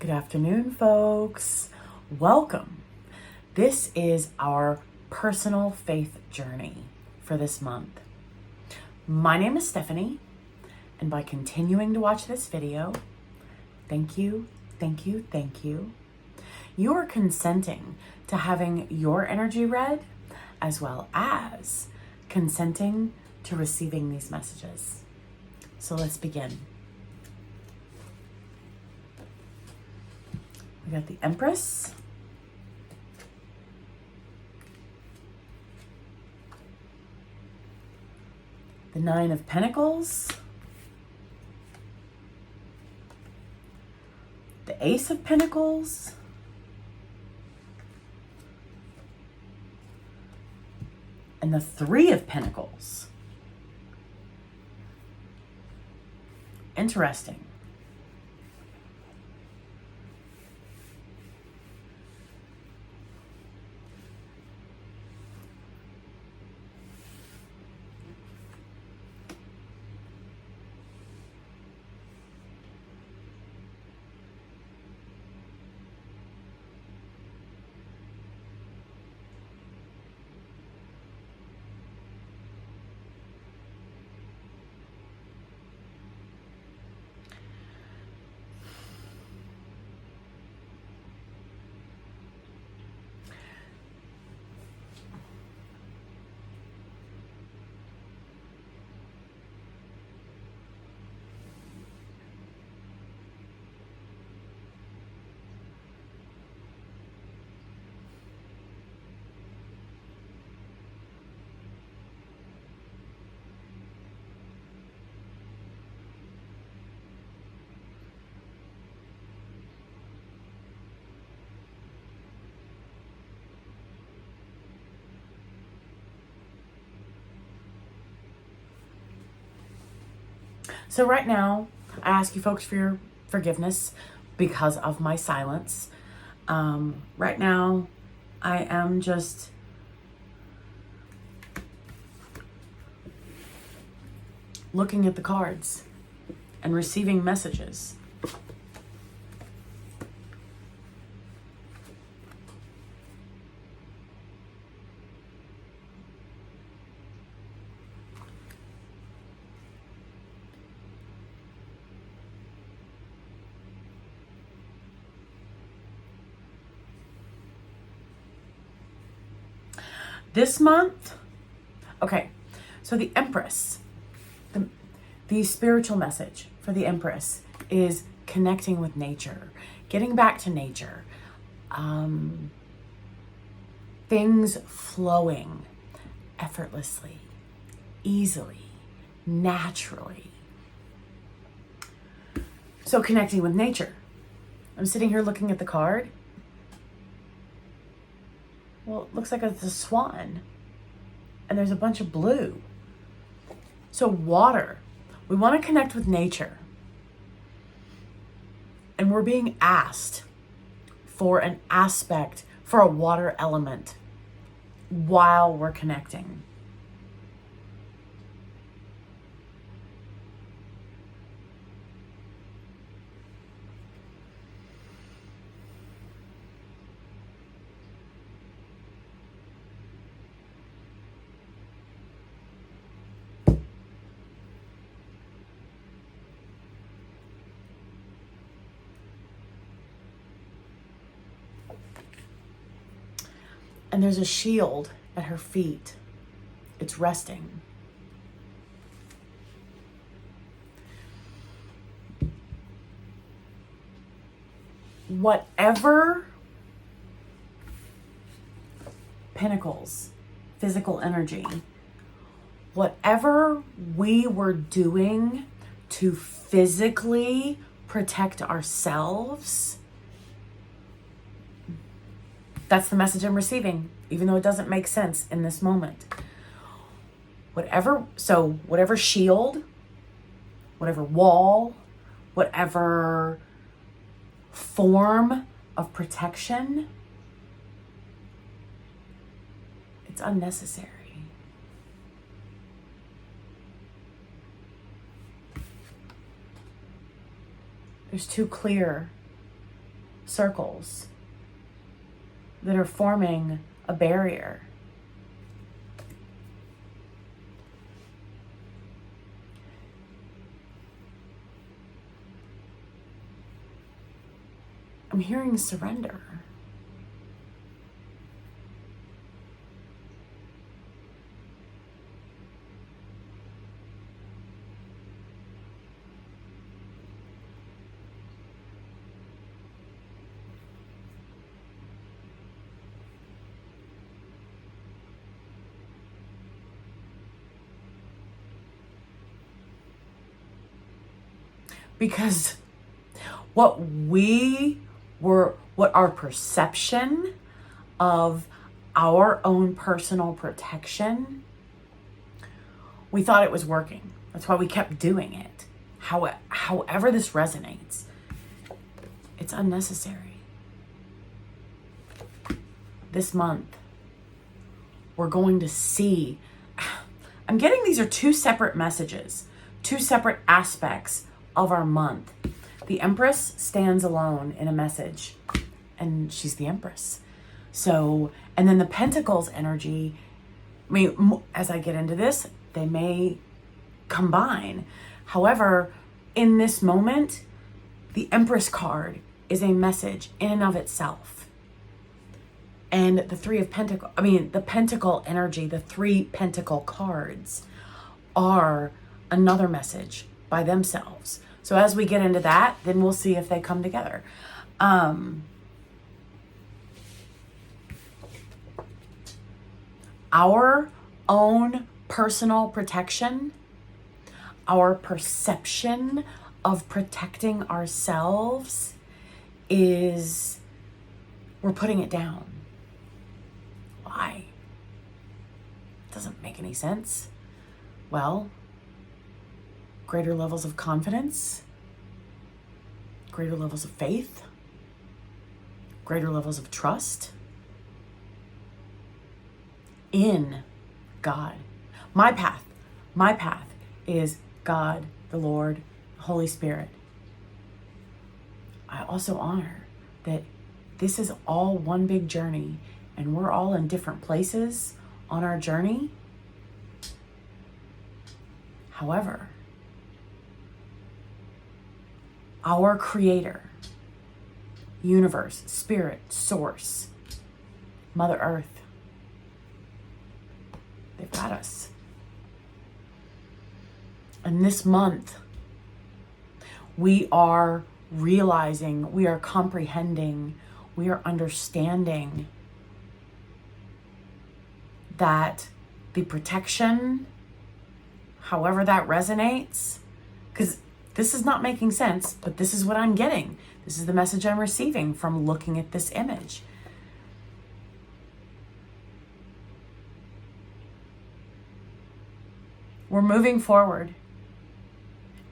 Good afternoon, folks. Welcome. This is our personal faith journey for this month. My name is Stephanie, and by continuing to watch this video, thank you, thank you, thank you. You are consenting to having your energy read, as well as consenting to receiving these messages. So let's begin. We got the Empress, the Nine of Pentacles, the Ace of Pentacles, and the Three of Pentacles. Interesting. So right now, I ask you folks for your forgiveness because of my silence. Right now, I am just looking at the cards and receiving messages. This month, okay, so the Empress, the spiritual message for the Empress is connecting with nature, getting back to nature, things flowing effortlessly, easily, naturally. So connecting with nature. I'm sitting here looking at the card. Well, it looks like it's a swan, and there's a bunch of blue. So water, we want to connect with nature. And we're being asked for an aspect, for a water element while we're connecting. And there's a shield at her feet. It's resting. Whatever pentacles, physical energy, whatever we were doing to physically protect ourselves, that's the message I'm receiving, even though it doesn't make sense in this moment. Whatever shield, whatever wall, whatever form of protection, it's unnecessary. There's too clear circles that are forming a barrier. I'm hearing surrender. Because what our perception of our own personal protection, we thought it was working. That's why we kept doing it. However this resonates, it's unnecessary. This month, we're going to see, I'm getting these are two separate messages, two separate aspects of our month. The Empress stands alone in a message, and she's the Empress. So, and then the Pentacles energy, I mean, as I get into this, they may combine. However, in this moment, the Empress card is a message in and of itself. And the Three of Pentacles, the Pentacle energy, the three Pentacle cards are another message by themselves. So as we get into that, then we'll see if they come together. Our own personal protection, our perception of protecting ourselves is, we're putting it down. Why? It doesn't make any sense. Well, greater levels of confidence, greater levels of faith, greater levels of trust in God. My path is God, the Lord, Holy Spirit. I also honor that this is all one big journey, and we're all in different places on our journey. However, our Creator, universe, spirit, source, Mother Earth, they've got us. And this month, we are realizing, we are comprehending, we are understanding that the protection, however that resonates, because this is not making sense, but this is what I'm getting. This is the message I'm receiving from looking at this image. We're moving forward,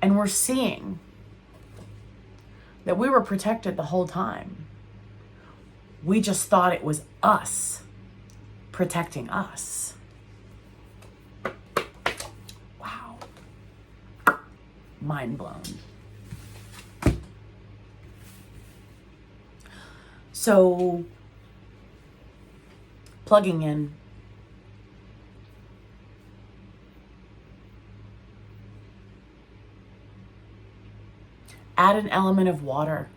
and we're seeing that we were protected the whole time. We just thought it was us protecting us. Wow. Mind blown. So, plugging in. Add an element of water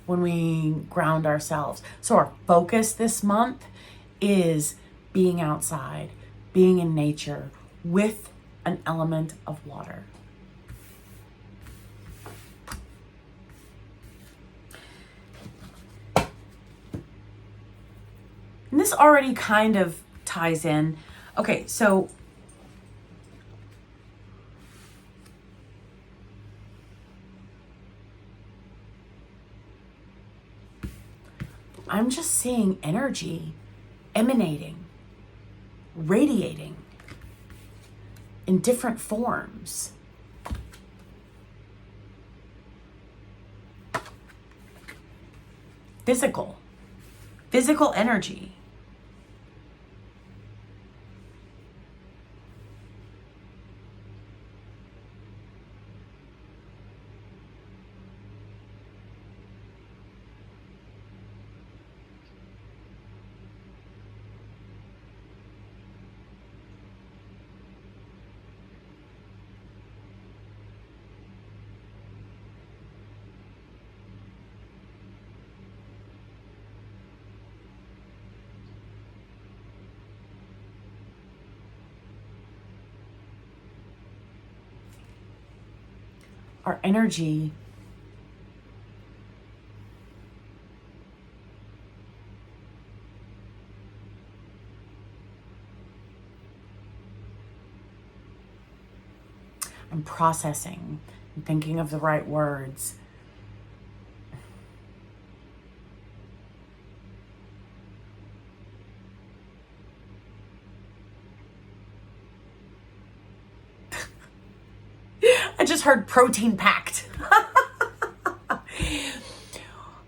when we ground ourselves. So our focus this month is being outside, being in nature with an element of water. And this already kind of ties in. Okay, so I'm just seeing energy emanating, radiating in different forms. Physical energy. our energy I'm processing and thinking of the right words. I just heard protein packed.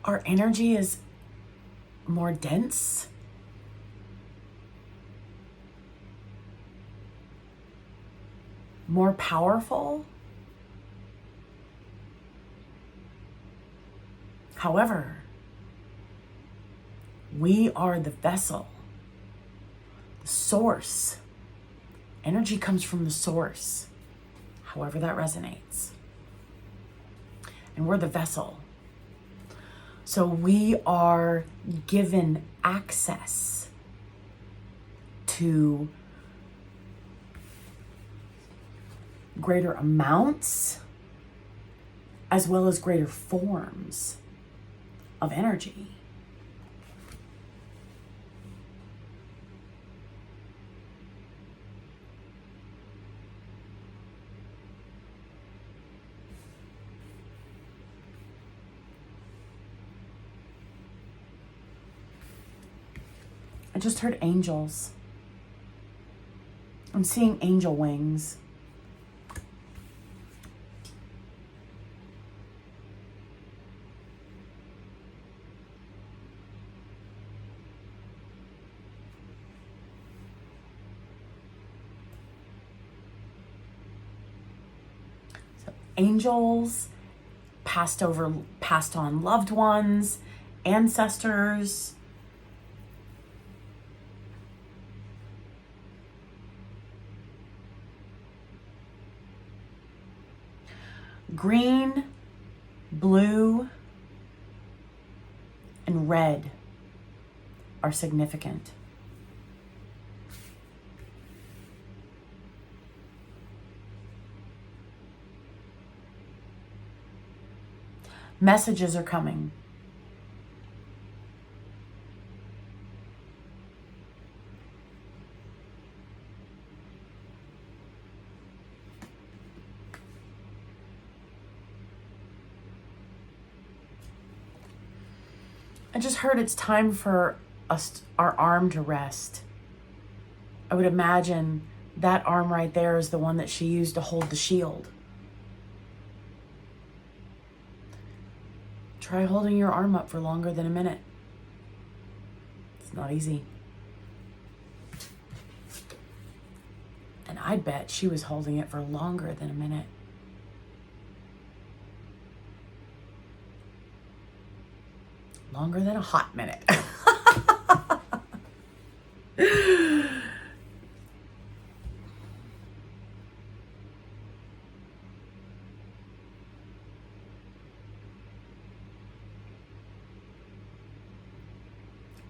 Our energy is more dense. More powerful. However, we are the vessel, the source. Energy comes from the source, however that resonates. And we're the vessel. So we are given access to greater amounts as well as greater forms of energy. I just heard angels. I'm seeing angel wings. So angels, passed on loved ones, ancestors, green, blue, and red are significant. Messages are coming. I just heard it's time for our arm to rest. I would imagine that arm right there is the one that she used to hold the shield. Try holding your arm up for longer than a minute. It's not easy. And I bet she was holding it for longer than a minute. Longer than a hot minute.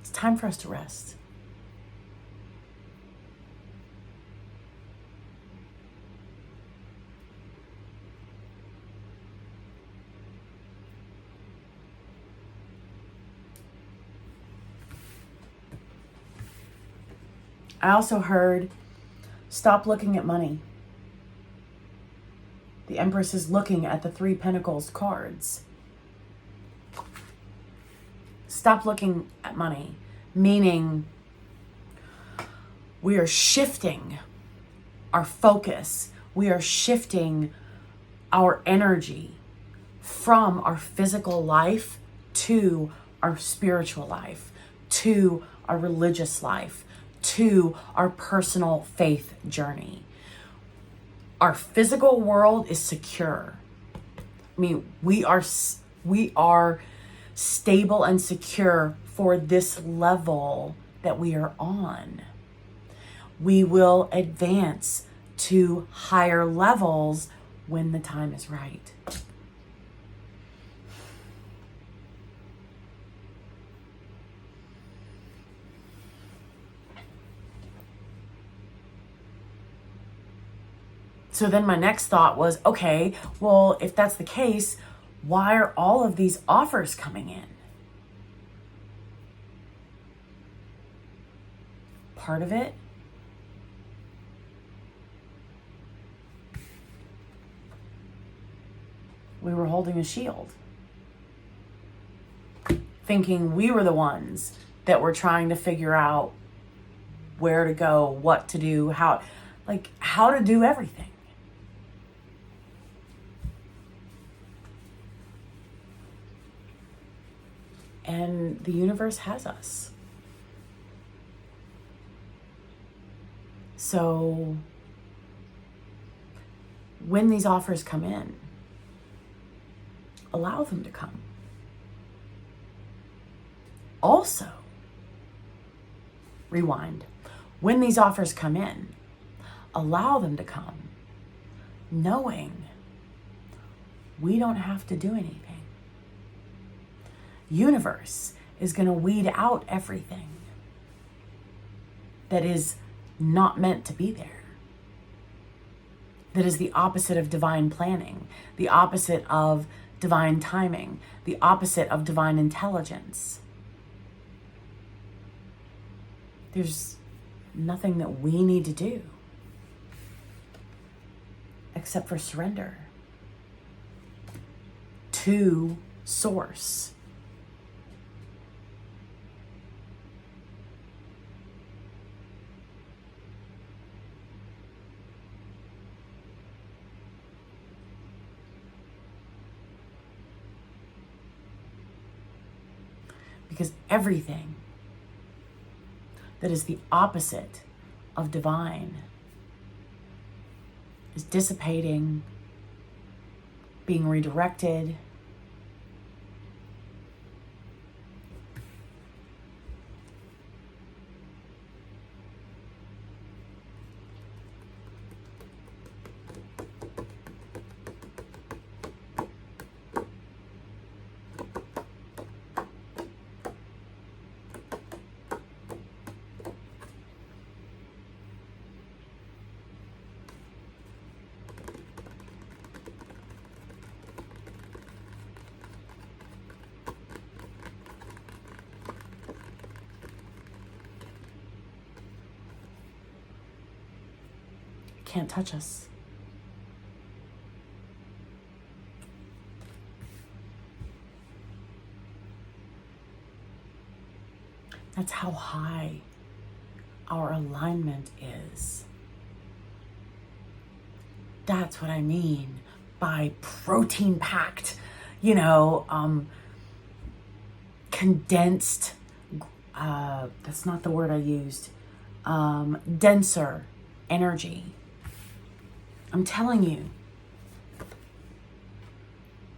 It's time for us to rest. I also heard, stop looking at money. The Empress is looking at the Three Pentacles cards. Stop looking at money, meaning we are shifting our focus. We are shifting our energy from our physical life to our spiritual life, to our religious life, to our personal faith journey. Our physical world is secure. I mean, we are stable and secure for this level that we are on. We will advance to higher levels when the time is right. So then my next thought was, okay, well, if that's the case, why are all of these offers coming in? Part of it, we were holding a shield, thinking we were the ones that were trying to figure out where to go, what to do, how to do everything. And the universe has us. So when these offers come in, allow them to come. Also, rewind. When these offers come in, allow them to come, knowing we don't have to do anything. Universe is going to weed out everything that is not meant to be there. That is the opposite of divine planning, the opposite of divine timing, the opposite of divine intelligence. There's nothing that we need to do except for surrender to Source. Because everything that is the opposite of divine is dissipating, being redirected. Can't touch us. That's how high our alignment is. That's what I mean by protein packed, condensed, that's not the word I used, denser energy. I'm telling you,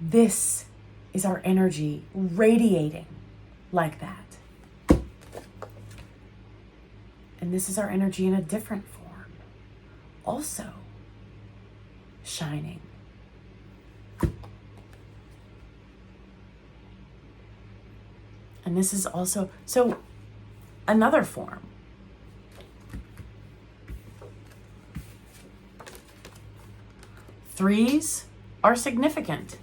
this is our energy radiating like that. And this is our energy in a different form, also shining. And this is also, so another form. Threes are significant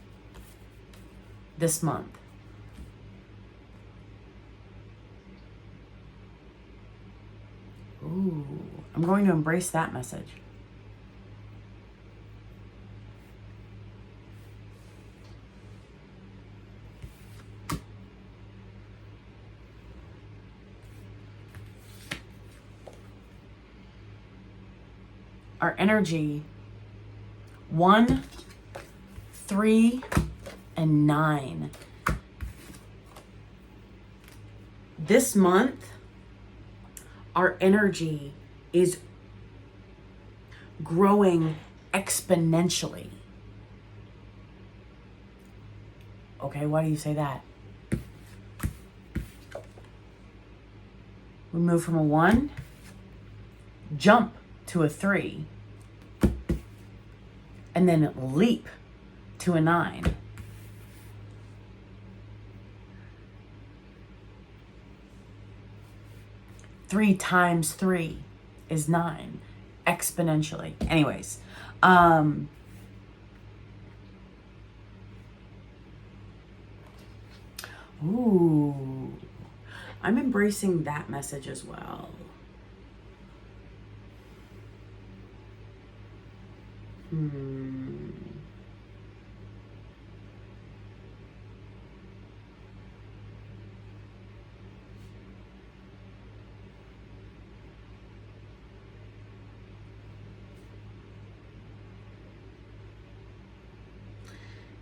this month. Ooh, I'm going to embrace that message. Our energy 1, 3, and 9. This month, our energy is growing exponentially. Okay, why do you say that? We move from a 1, jump to a 3, and then leap to a 9. Three times 3 is 9, exponentially. Anyways, Ooh, I'm embracing that message as well.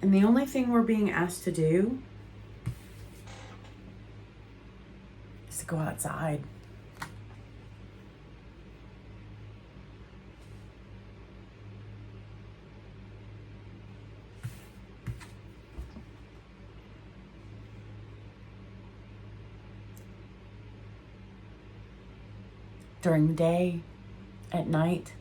And the only thing we're being asked to do is to go outside. During the day, at night.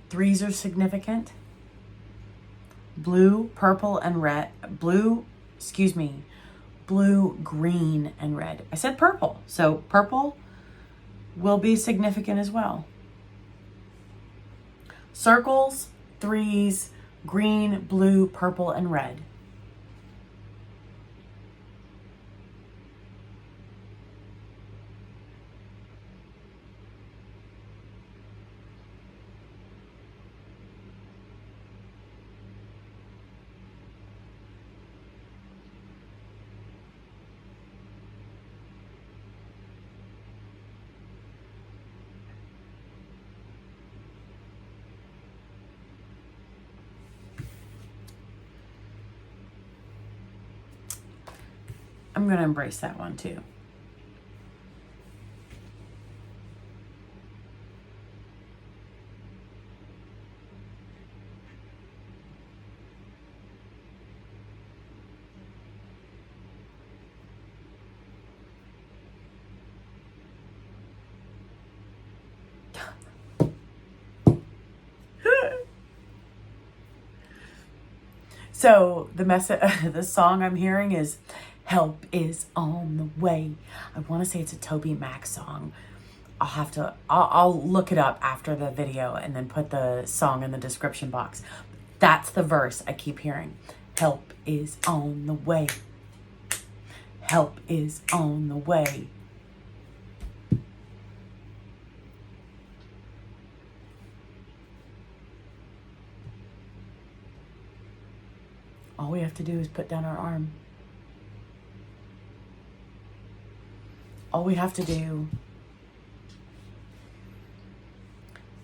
Threes are significant. Blue, purple, and red. Blue, green, and red. I said purple, so purple will be significant as well. Circles, threes, green, blue, purple, and red. I'm going to embrace that one too. So the song I'm hearing is "Help is on the way." I want to say it's a Toby Mac song. I'll look it up after the video and then put the song in the description box. That's the verse I keep hearing. Help is on the way. Help is on the way. All we have to do is put down our arm. All we have to do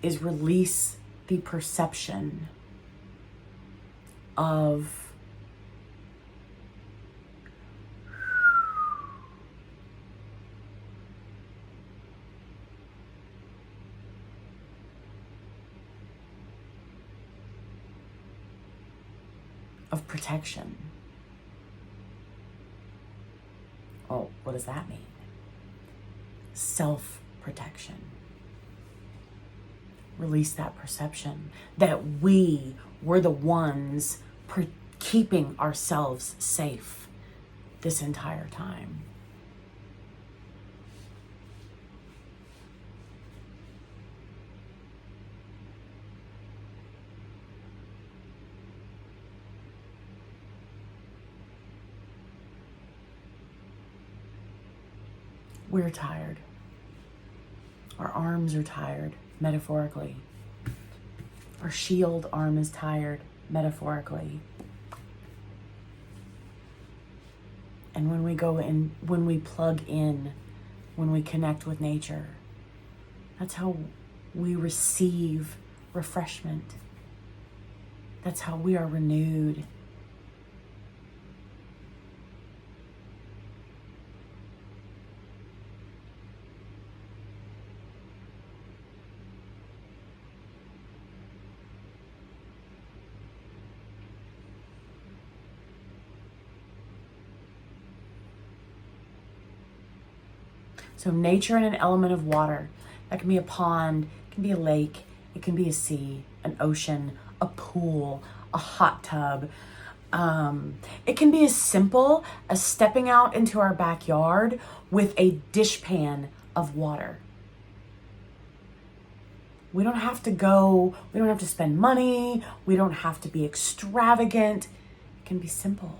is release the perception of protection. Oh, what does that mean? Self-protection. Release that perception that we were the ones keeping ourselves safe this entire time. We're tired. Our arms are tired, metaphorically. Our shield arm is tired, metaphorically. And when we go in, when we plug in, when we connect with nature, that's how we receive refreshment. That's how we are renewed. So nature and an element of water. That can be a pond, it can be a lake, it can be a sea, an ocean, a pool, a hot tub. It can be as simple as stepping out into our backyard with a dishpan of water. We don't have to go, we don't have to spend money, we don't have to be extravagant. It can be simple.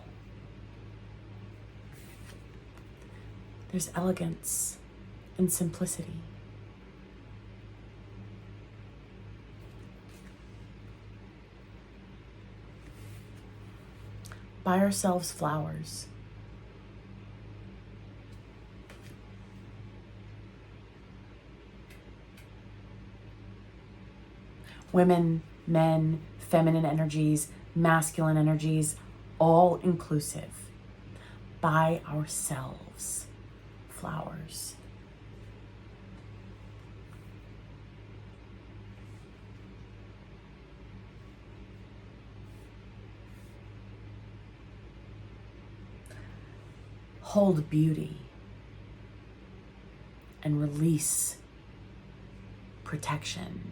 There's elegance in simplicity. Buy ourselves flowers. Women, men, feminine energies, masculine energies, all inclusive. Buy ourselves flowers. Hold beauty and release protection.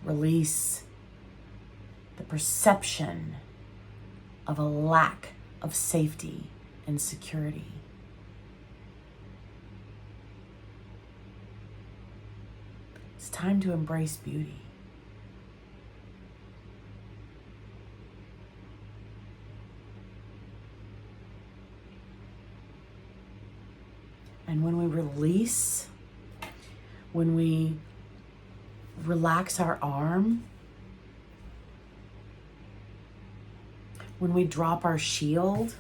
Release the perception of a lack of safety and security. It's time to embrace beauty. And when we release, when we relax our arm, when we drop our shield,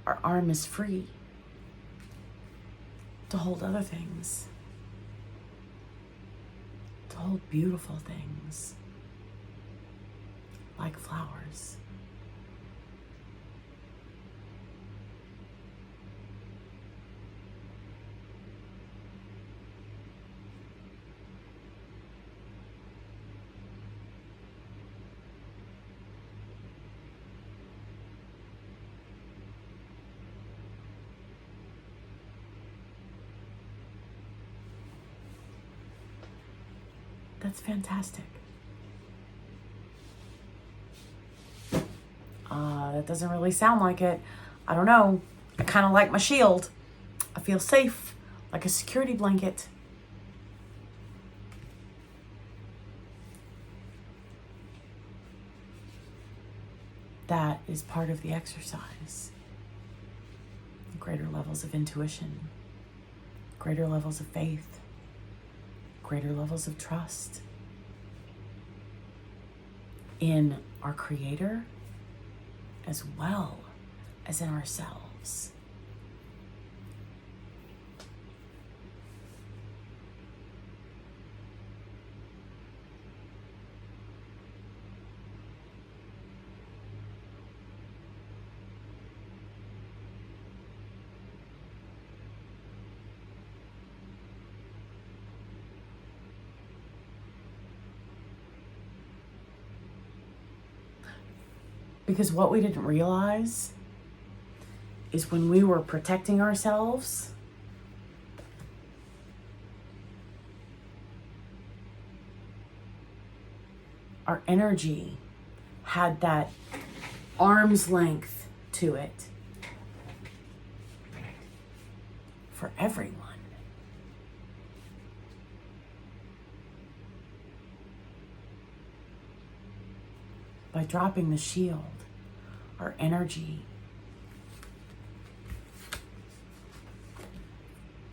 our arm is free to hold other things, to hold beautiful things like flowers. That's fantastic. That doesn't really sound like it. I don't know. I kind of like my shield. I feel safe, like a security blanket. That is part of the exercise. Greater levels of intuition, greater levels of faith, greater levels of trust in our Creator as well as in ourselves. Because what we didn't realize is when we were protecting ourselves, our energy had that arm's length to it for everyone. By dropping the shield, our energy.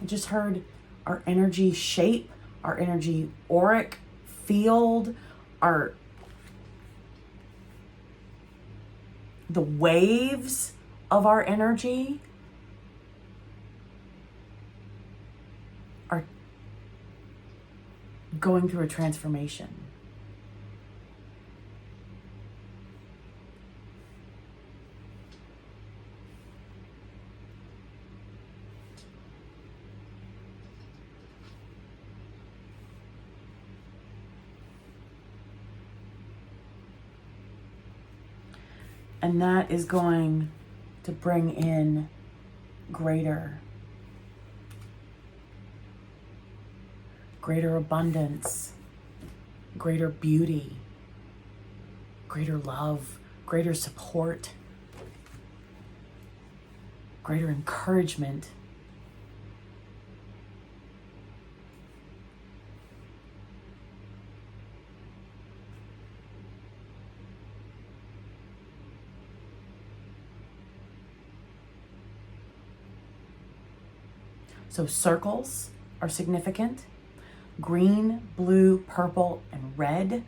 I just heard our energy shape, our energy auric field, the waves of our energy are going through a transformation. And that is going to bring in greater greater abundance, greater beauty, greater love, greater support, greater encouragement. So circles are significant. Green, blue, purple, and red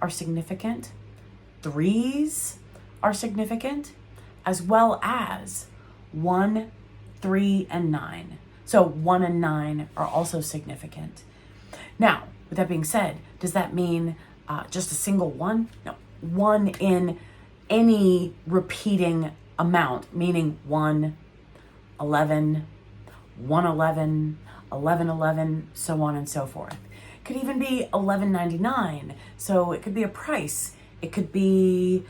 are significant. Threes are significant, as well as 1, 3, and 9. So 1 and 9 are also significant. Now, with that being said, does that mean just a single one? No, 1 in any repeating amount, meaning 1, 11, 111, 1111, so on and so forth. It could even be $11.99. So it could be a price. It could be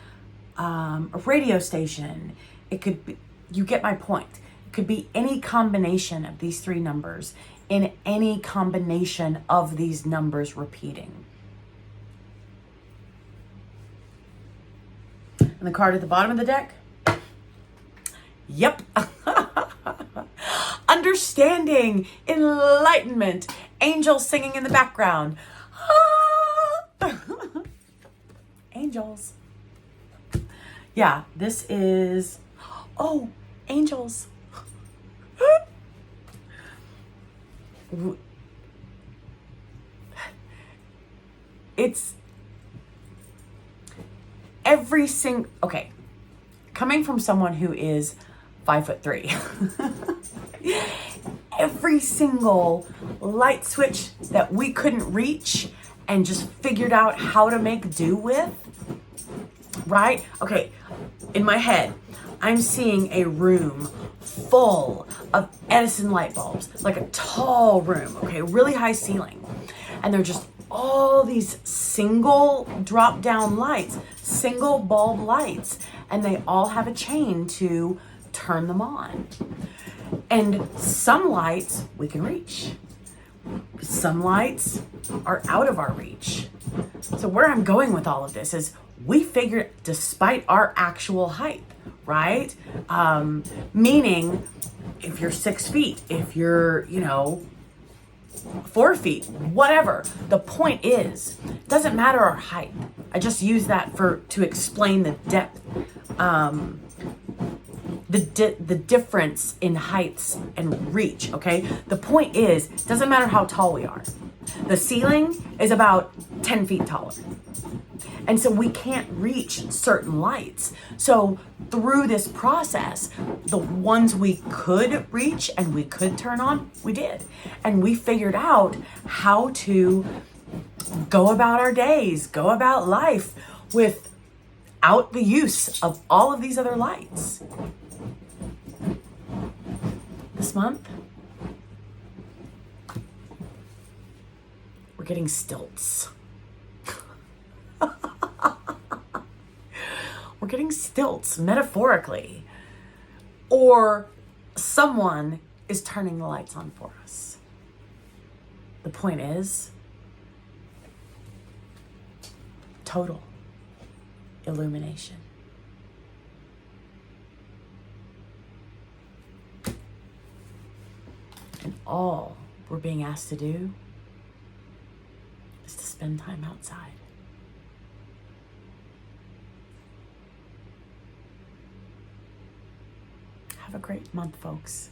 a radio station. It could be, you get my point. It could be any combination of these three numbers in any combination of these numbers repeating. And the card at the bottom of the deck? Yep. Understanding, enlightenment, angels singing in the background. Angels. Yeah, this is, oh, angels. It's every single, okay, coming from someone who is 5'3", every single light switch that we couldn't reach and just figured out how to make do with, right? Okay, in my head, I'm seeing a room full of Edison light bulbs, like a tall room, okay, really high ceiling. And they're just all these single drop down lights, single bulb lights, and they all have a chain to turn them on. And some lights we can reach. Some lights are out of our reach. So where I'm going with all of this is we figured, despite our actual height, right? Meaning if you're 6 feet, if you're, 4 feet, whatever. The point is, it doesn't matter our height. I just use that to explain the depth, the difference in heights and reach, okay? The point is, it doesn't matter how tall we are. The ceiling is about 10 feet taller. And so we can't reach certain lights. So through this process, the ones we could reach and we could turn on, we did. And we figured out how to go about our days, go about life without the use of all of these other lights. This month, we're getting stilts. We're getting stilts, metaphorically. Or someone is turning the lights on for us. The point is, total illumination. And all we're being asked to do is to spend time outside. Have a great month, folks.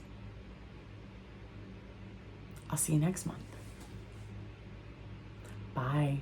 I'll see you next month. Bye.